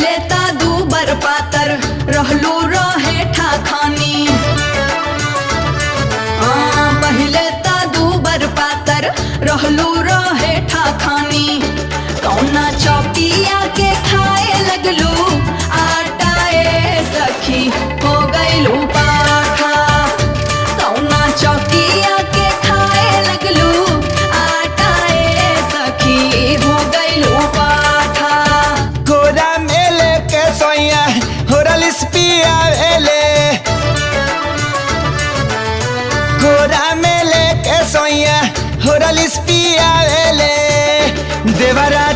पहले ता दूबर पातर रहलू रहे ठाखानी। पहले ता दूबर पातर रहलू रहे ठाखानी। कौना चौकिया के खाए लगलू आटा ए सखी हो गईलू पाठा। कौना चौकिया के खाए लगलू आटा ए सखी हो गईलू पाठा। कोरा मेले के सोया होरलिस पिया वेले। कोरा मेले के सोया होरलिस पिया वेले। देवरा